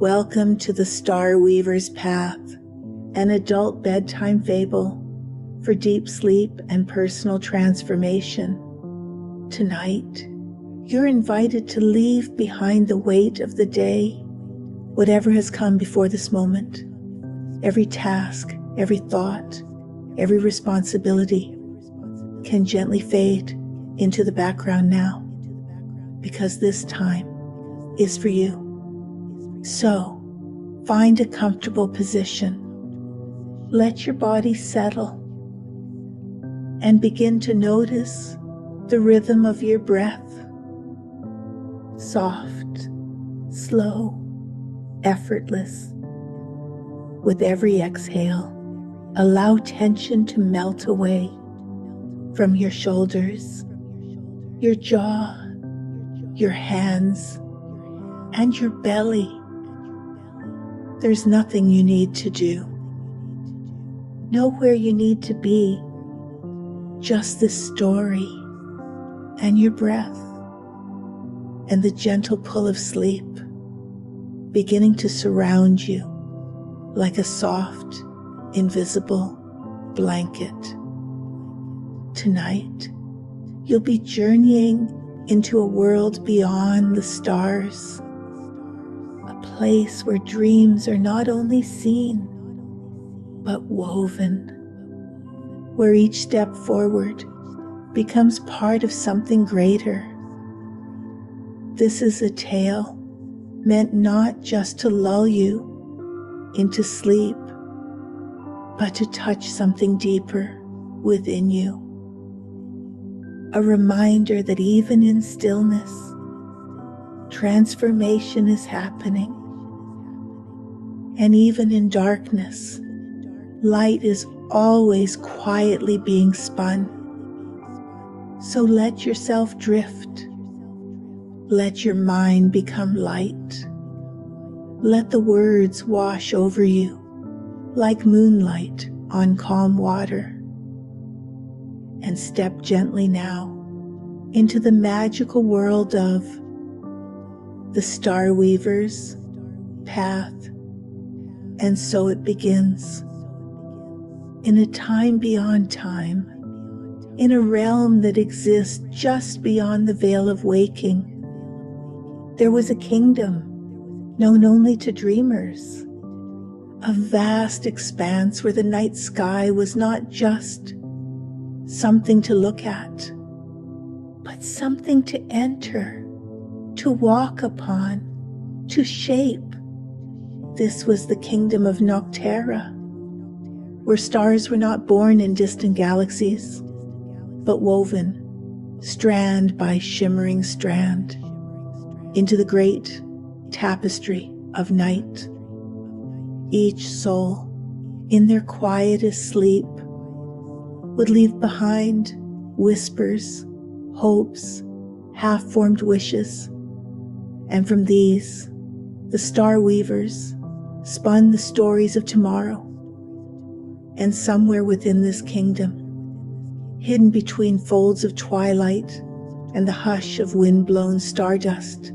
Welcome to the Star Weaver's Path, an adult bedtime fable for deep sleep and personal transformation. Tonight, you're invited to leave behind the weight of the day, whatever has come before this moment. Every task, every thought, every responsibility can gently fade into the background now, because this time is for you. So, find a comfortable position. Let your body settle and begin to notice the rhythm of your breath. Soft, slow, effortless. With every exhale, allow tension to melt away from your shoulders, your jaw, your hands, and your belly. There's nothing you need to do. Nowhere you need to be. Just this story and your breath and the gentle pull of sleep beginning to surround you like a soft, invisible blanket. Tonight, you'll be journeying into a world beyond the stars, a place where dreams are not only seen, but woven, where each step forward becomes part of something greater. This is a tale meant not just to lull you into sleep, but to touch something deeper within you. A reminder that even in stillness, transformation is happening. And even in darkness, light is always quietly being spun. So let yourself drift. Let your mind become light. Let the words wash over you like moonlight on calm water. And step gently now into the magical world of the Star Weaver's Path. And so it begins. In a time beyond time, in a realm that exists just beyond the veil of waking, there was a kingdom known only to dreamers, a vast expanse where the night sky was not just something to look at, but something to enter, to walk upon, to shape. This was the kingdom of Noctera, where stars were not born in distant galaxies, but woven, strand by shimmering strand, into the great tapestry of night. Each soul, in their quietest sleep, would leave behind whispers, hopes, half-formed wishes, and from these, the Star Weavers spun the stories of tomorrow. And somewhere within this kingdom, hidden between folds of twilight and the hush of wind-blown stardust,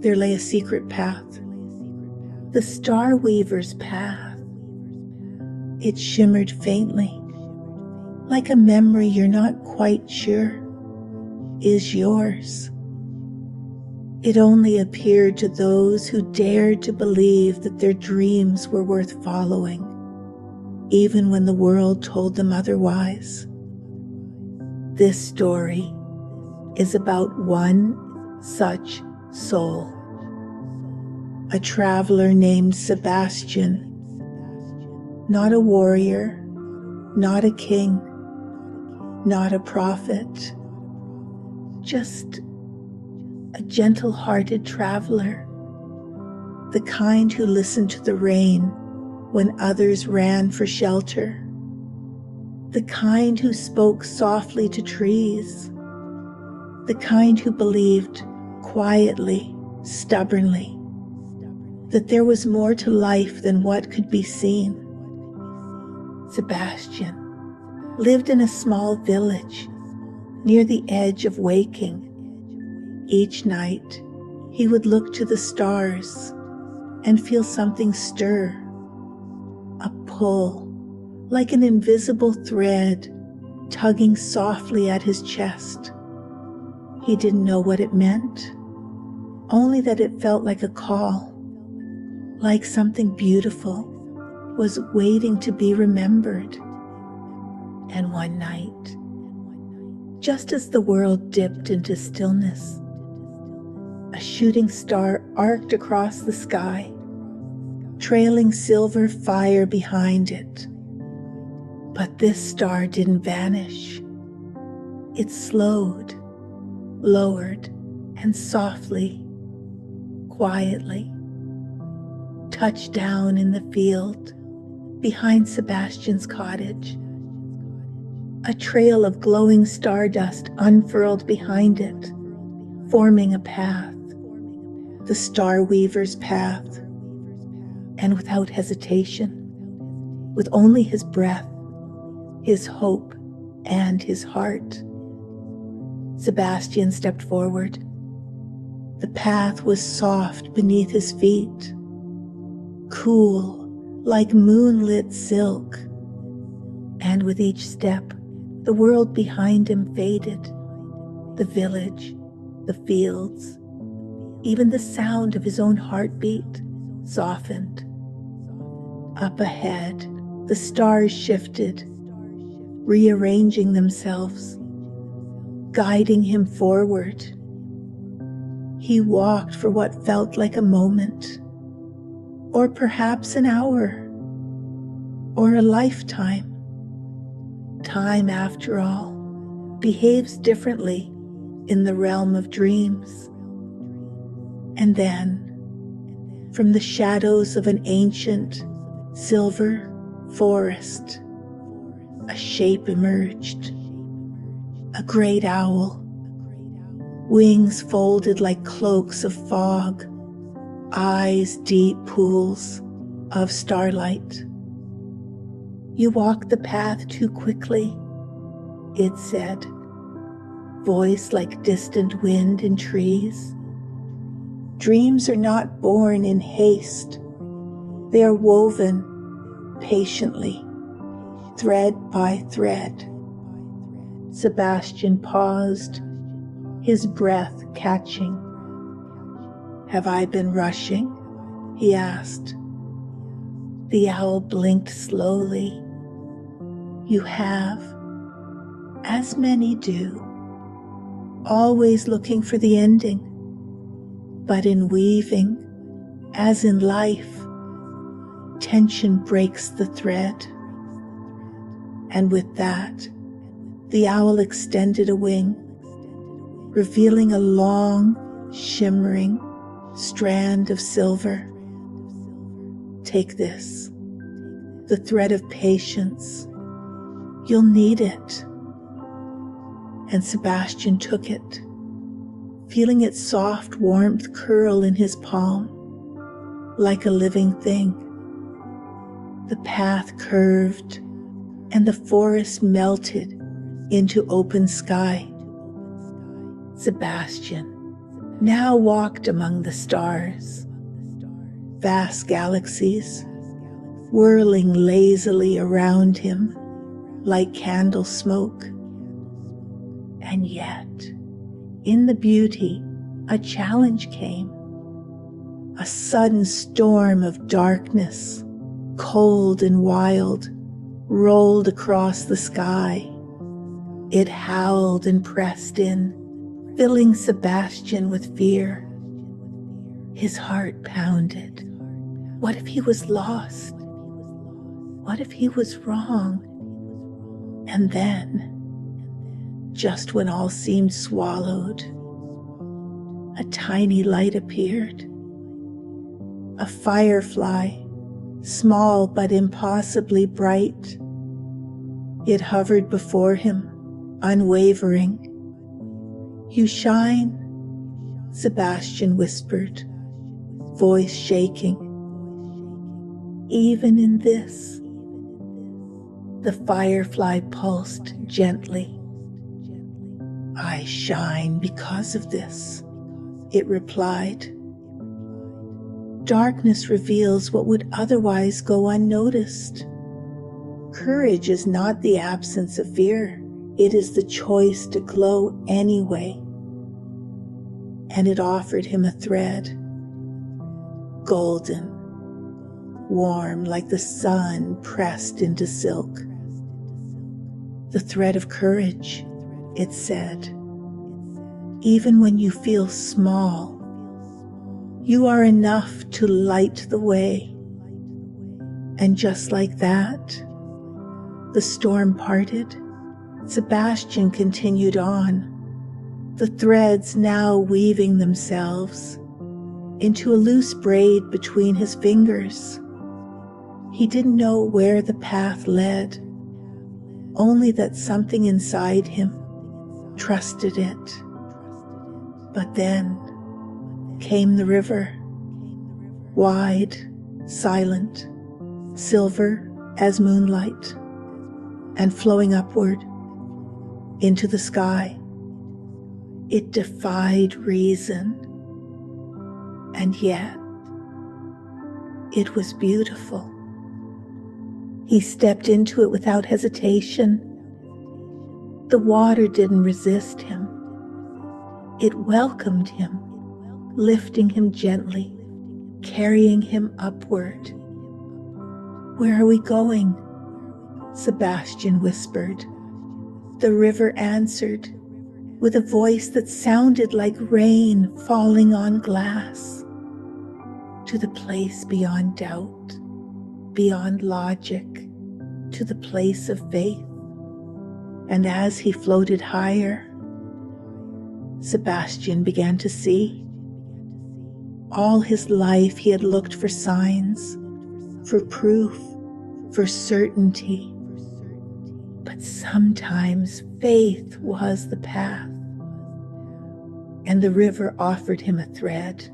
there lay a secret path, the Star Weaver's Path. It shimmered faintly, like a memory you're not quite sure is yours. It only appeared to those who dared to believe that their dreams were worth following, even when the world told them otherwise. This story is about one such soul, a traveler named Sebastian, not a warrior, not a king, not a prophet, just a gentle-hearted traveler, the kind who listened to the rain when others ran for shelter, the kind who spoke softly to trees, the kind who believed quietly, stubbornly, that there was more to life than what could be seen. Sebastian lived in a small village near the edge of waking. Each night, he would look to the stars, and feel something stir, a pull, like an invisible thread tugging softly at his chest. He didn't know what it meant, only that it felt like a call, like something beautiful was waiting to be remembered. And one night, just as the world dipped into stillness, a shooting star arced across the sky, trailing silver fire behind it. But this star didn't vanish. It slowed, lowered, and softly, quietly, touched down in the field behind Sebastian's cottage. A trail of glowing stardust unfurled behind it, forming a path, the Star Weaver's path. And without hesitation, with only his breath, his hope, and his heart, Sebastian stepped forward. The path was soft beneath his feet, cool like moonlit silk, and with each step, the world behind him faded. The village, the fields, even the sound of his own heartbeat softened. Up ahead, the stars shifted, rearranging themselves, guiding him forward. He walked for what felt like a moment, or perhaps an hour, or a lifetime. Time, after all, behaves differently in the realm of dreams. And then, from the shadows of an ancient silver forest, a shape emerged. A great owl, wings folded like cloaks of fog, eyes deep pools of starlight. "You walk the path too quickly," it said, voice like distant wind in trees. "Dreams are not born in haste. They are woven patiently, thread by thread." Sebastian paused, his breath catching. "Have I been rushing?" he asked. The owl blinked slowly. "You have, as many do, always looking for the ending. But in weaving, as in life, tension breaks the thread." And with that, the owl extended a wing, revealing a long, shimmering strand of silver. "Take this, the thread of patience. You'll need it." And Sebastian took it, feeling its soft warmth curl in his palm, like a living thing. The path curved, and the forest melted into open sky. Sebastian now walked among the stars, vast galaxies whirling lazily around him like candle smoke. And yet, in the beauty, a challenge came. A sudden storm of darkness, cold and wild, rolled across the sky. It howled and pressed in, filling Sebastian with fear. His heart pounded. What if he was lost? What if he was wrong? And then, just when all seemed swallowed, a tiny light appeared. A firefly, small but impossibly bright. It hovered before him, unwavering. "You shine," Sebastian whispered, voice shaking. "Even in this." The firefly pulsed gently. "I shine because of this," it replied. Darkness reveals what would otherwise go unnoticed. Courage is not the absence of fear. It is the choice to glow anyway. And it offered him a thread, golden, warm like the sun pressed into silk. The thread of courage, it said. Even when you feel small, you are enough to light the way. And just like that, the storm parted. Sebastian continued on, the threads now weaving themselves into a loose braid between his fingers. He didn't know where the path led, only that something inside him trusted it. But then came the river, wide, silent, silver as moonlight, and flowing upward into the sky. It defied reason, and yet it was beautiful. He stepped into it without hesitation. The water didn't resist him. It welcomed him, lifting him gently, carrying him upward. "Where are we going?" Sebastian whispered. The river answered with a voice that sounded like rain falling on glass. "To the place beyond doubt, beyond logic, to the place of faith." And as he floated higher, Sebastian began to see. All his life he had looked for signs, for proof, for certainty. But sometimes faith was the path. And the river offered him a thread,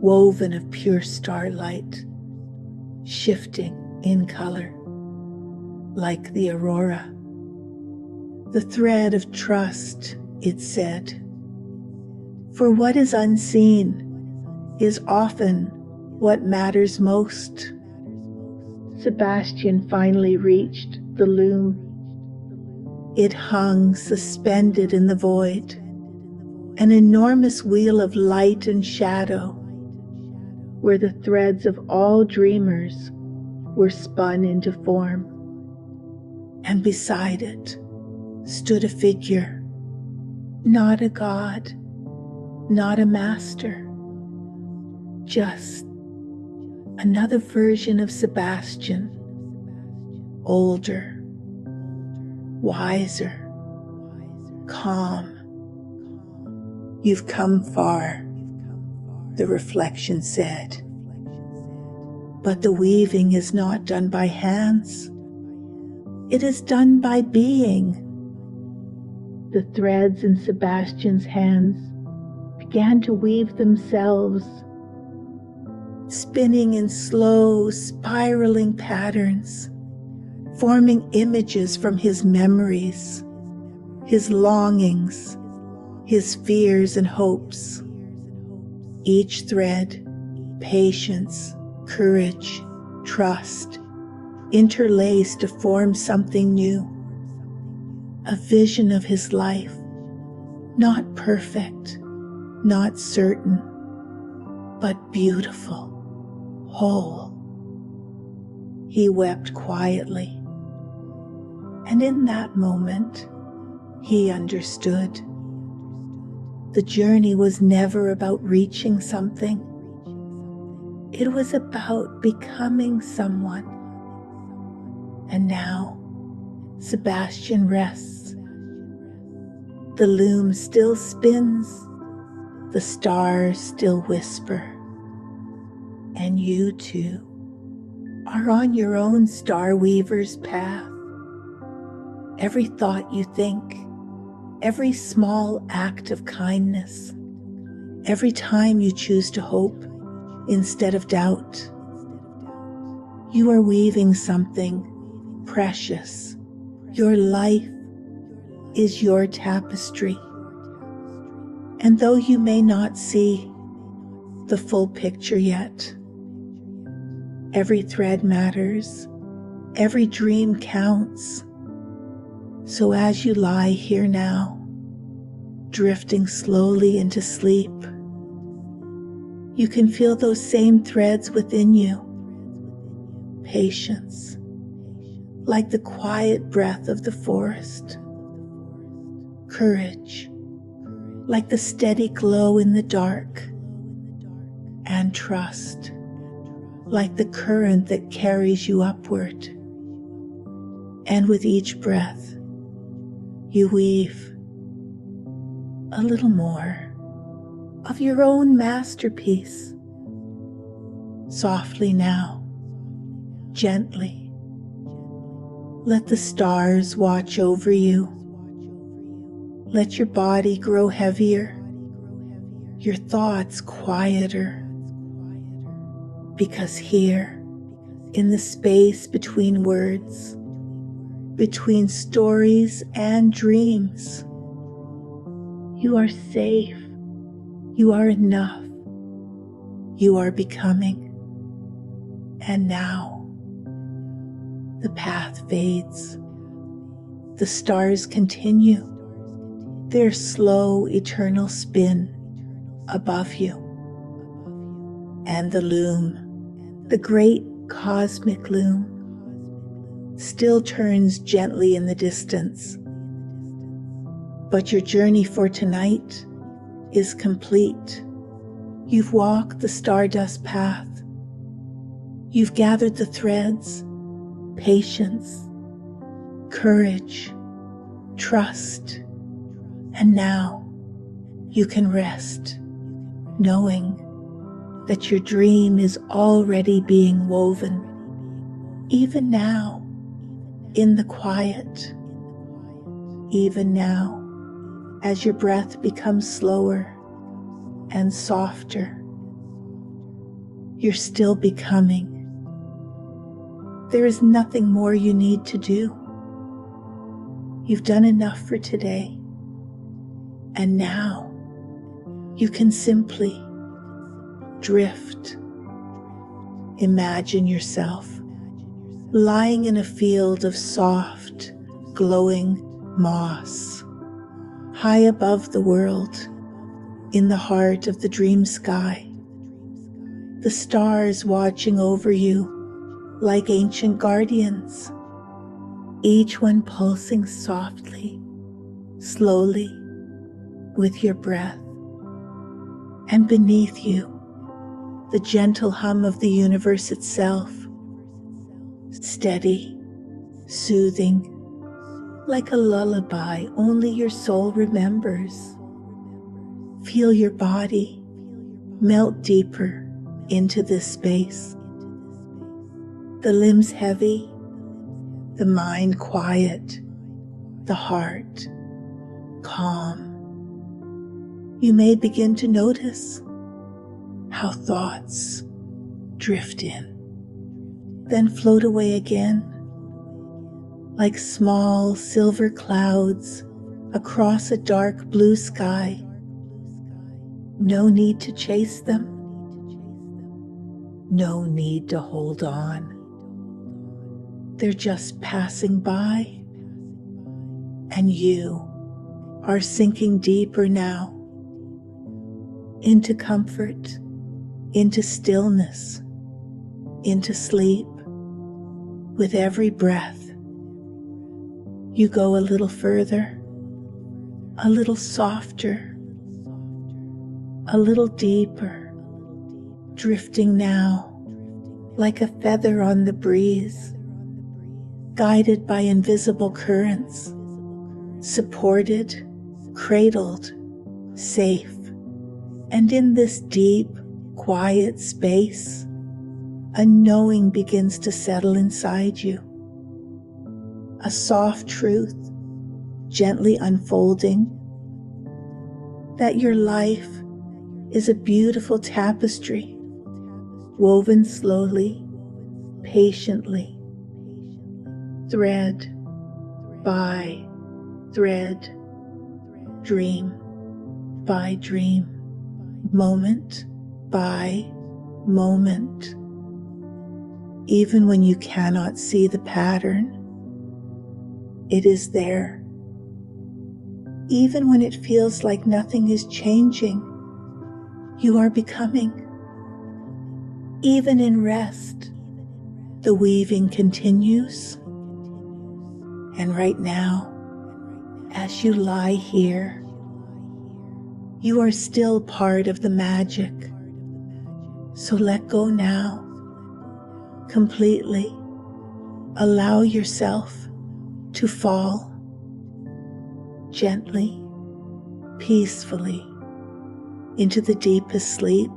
woven of pure starlight, shifting in color, like the aurora. The thread of trust, it said. For what is unseen is often what matters most. Sebastian finally reached the loom. It hung suspended in the void, an enormous wheel of light and shadow, where the threads of all dreamers were spun into form. And beside it stood a figure, not a god, not a master, just another version of Sebastian, older, wiser, calm. "You've come far," the reflection said. "But the weaving is not done by hands. It is done by being." The threads in Sebastian's hands began to weave themselves, spinning in slow, spiraling patterns, forming images from his memories, his longings, his fears and hopes. Each thread, patience, courage, trust, interlaced to form something new. A vision of his life, not perfect, not certain, but beautiful, whole. He wept quietly, and in that moment, he understood. The journey was never about reaching something. It was about becoming someone. And now, Sebastian rests. The loom still spins, the stars still whisper, and you too are on your own star weaver's path. Every thought you think, every small act of kindness, every time you choose to hope instead of doubt, you are weaving something precious. Your life is your tapestry. And though you may not see, the full picture yet. Every thread matters. Every dream counts. So as you lie here now, drifting slowly into sleep, you can feel those same threads within you. Patience, like the quiet breath of the forest. Courage, like the steady glow in the dark. And trust, like the current that carries you upward. And with each breath, you weave a little more of your own masterpiece. Softly now, gently, let the stars watch over you. Let your body grow heavier, your thoughts quieter. Because here, in the space between words, between stories and dreams, you are safe, you are enough, you are becoming. And now, the path fades. The stars continue their slow, eternal spin above you. And the loom, the great cosmic loom, still turns gently in the distance. But your journey for tonight is complete. You've walked the stardust path. You've gathered the threads, patience, courage, trust, and now you can rest, knowing that your dream is already being woven, even now, in the quiet, even now, as your breath becomes slower and softer. You're still becoming. There is nothing more you need to do. You've done enough for today. And now you can simply drift. Imagine yourself lying in a field of soft, glowing moss, high above the world, in the heart of the dream sky. The stars watching over you like ancient guardians, each one pulsing softly, slowly, with your breath. And beneath you, the gentle hum of the universe itself, steady, soothing, like a lullaby only your soul remembers. Feel your body melt deeper into this space. The limbs heavy, the mind quiet, the heart calm. You may begin to notice how thoughts drift in, then float away again, like small silver clouds across a dark blue sky. No need to chase them, no need to hold on. They're just passing by, and you are sinking deeper now into comfort, into stillness, into sleep. With every breath, you go a little further, a little softer, a little deeper, drifting now like a feather on the breeze, guided by invisible currents, supported, cradled, safe. And in this deep, quiet space, a knowing begins to settle inside you. A soft truth gently unfolding that your life is a beautiful tapestry, woven slowly, patiently, thread by thread, dream by dream, moment by moment. Even when you cannot see the pattern, it is there. Even when it feels like nothing is changing, you are becoming. Even in rest, the weaving continues. And right now, as you lie here, you are still part of the magic. So let go now, completely. Allow yourself to fall gently, peacefully into the deepest sleep,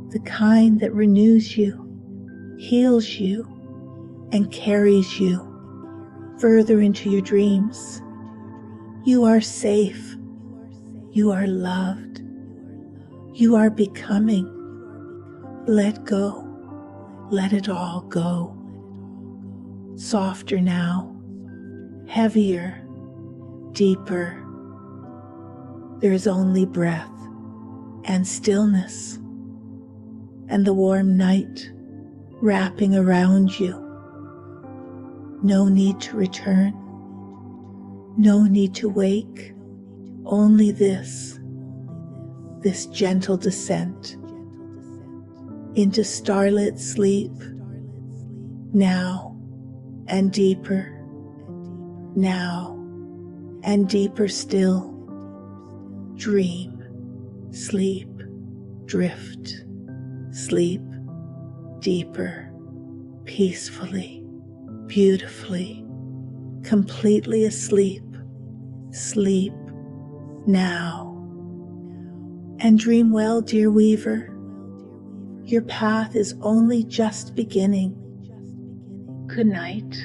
the kind that renews you, heals you, and carries you further into your dreams. You are safe. You are loved. You are becoming. Let go. Let it all go. Softer now, heavier, deeper. There is only breath and stillness and the warm night wrapping around you. No need to return. No need to wake. Only this gentle descent into starlit sleep, now and deeper, now and deeper still. Dream, sleep, drift, sleep deeper, peacefully, beautifully, completely asleep. Sleep now. And dream well, dear weaver. Your path is only just beginning. Good night.